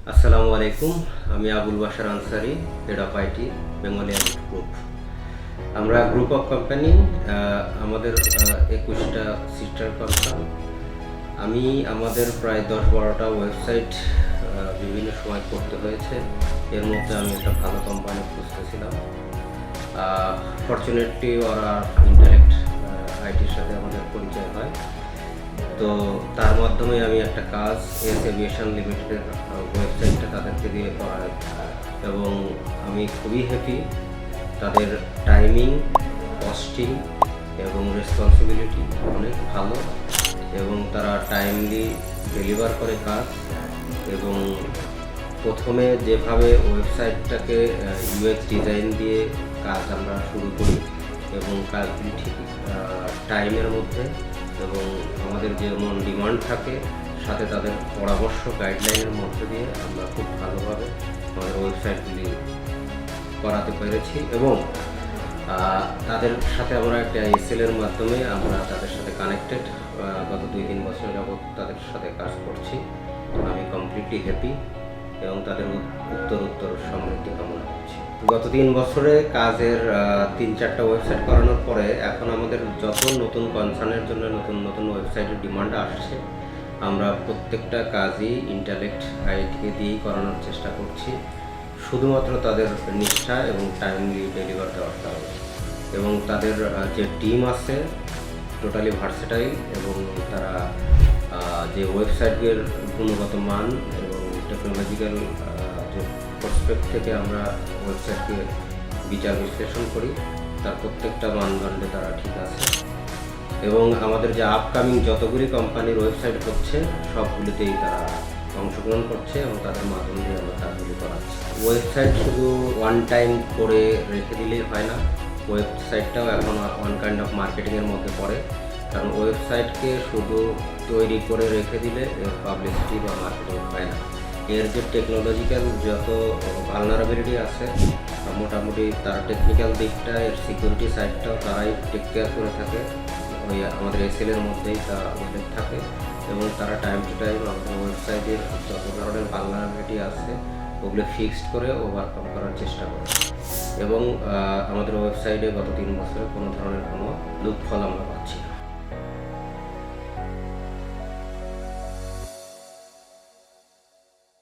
আসসালামু আলাইকুম। আমি Abul Bashar Ansari, head of IT, Bengali IT group. আমরা গ্রুপ অফ কোম্পানি, আমাদের 21টা সিস্টার কোম্পানি। আমি আমাদের প্রায় 10-12টা ওয়েবসাইট বিভিন্ন সময় করতে হয়েছে। এর মধ্যে আমি একটা ভালো কোম্পানি খুঁজতেছিলাম। ফরচুনেটলি ওরা ইন্টারেক্ট আইটির সাথে আমাদের পরিচয় হয়। তো তার মাধ্যমে আমি একটা কাজ এস এভিয়েশন লিমিটেডের ওয়েবসাইটটা তাদেরকে দিয়ে করাই এবং আমি খুবই হ্যাপি। তাদের টাইমিং, কস্টিং এবং রেসপন্সিবিলিটি অনেক ভালো এবং তারা টাইমলি ডেলিভার করে কাজ। এবং প্রথমে যেভাবে ওয়েবসাইটটাকে ইউএক্স ডিজাইন দিয়ে কাজ আমরা শুরু করি এবং কাজগুলি ঠিক টাইমের মধ্যে এবং আমাদের যেমন ডিমান্ড থাকে সাথে তাদের পরামর্শ গাইডলাইনের মধ্যে দিয়ে আমরা খুব ভালোভাবে আমাদের ওয়েবসাইটগুলি করাতে পেরেছি। এবং তাদের সাথে আমরা একটা এসএলের মাধ্যমে আমরা তাদের সাথে কানেক্টেড। গত 2-3 বছর যাবৎ তাদের সাথে কাজ করছি। আমি কমপ্লিটলি হ্যাপি এবং তাদের উত্তর সমৃদ্ধি কামনা করছি। গত 3 বছরে কাজের 3-4টা ওয়েবসাইট করানোর পরে এখন আমাদের যত নতুন কনসার্নের জন্য নতুন ওয়েবসাইটের ডিমান্ড আসছে, আমরা প্রত্যেকটা কাজই ইন্টালেক্ট আইটিকে দিয়েই করানোর চেষ্টা করছি। শুধুমাত্র তাদের নিষ্ঠা এবং টাইমলি ডেলিভার দেওয়াটা হবে। এবং তাদের যে টিম আছে টোটালি ভার্সেটাইল এবং তারা যে ওয়েবসাইটের গুণগত মান এবং টেকনোলজিক্যাল যে প্রসপেক্ট থেকে আমরা ওয়েবসাইটকে বিচার বিশ্লেষণ করি তার প্রত্যেকটা মানদণ্ডে তারা ঠিক আছে। এবং আমাদের যে আপকামিং যতগুলি কোম্পানির ওয়েবসাইট হচ্ছে সবগুলিতেই তারা অংশগ্রহণ করছে এবং তাদের মাধ্যমে আমরা কাজগুলি করাচ্ছি। ওয়েবসাইট শুধু ওয়ান টাইম করে রেখে দিলেই হয় না, ওয়েবসাইটটাও এখন ওয়ান কাইন্ড অফ মার্কেটিংয়ের মধ্যে পড়ে। কারণ ওয়েবসাইটকে শুধু তৈরি করে রেখে দিলে এর পাবলিসিটি বা মার্কেটিং হয় না। এর যে টেকনোলজিক্যাল যত ভালনারেবিলিটি আছে মোটামুটি তার টেকনিক্যাল দিকটা, এর সিকিউরিটি সাইডটাও তারাই টেক কেয়ার করে থাকে। ওই আমাদের এসএলের মধ্যেই তা উল্লেখ থাকে এবং তারা টাইম টু টাইম আমাদের ওয়েবসাইটের যত ধরনের ভালনারেবিলিটি আছে ওগুলো ফিক্সড করে ওভারকাম করার চেষ্টা করে। এবং আমাদের ওয়েবসাইটে গত 3 বছরে কোনো ধরনের কোনো লুপফল আমরা পাচ্ছি না।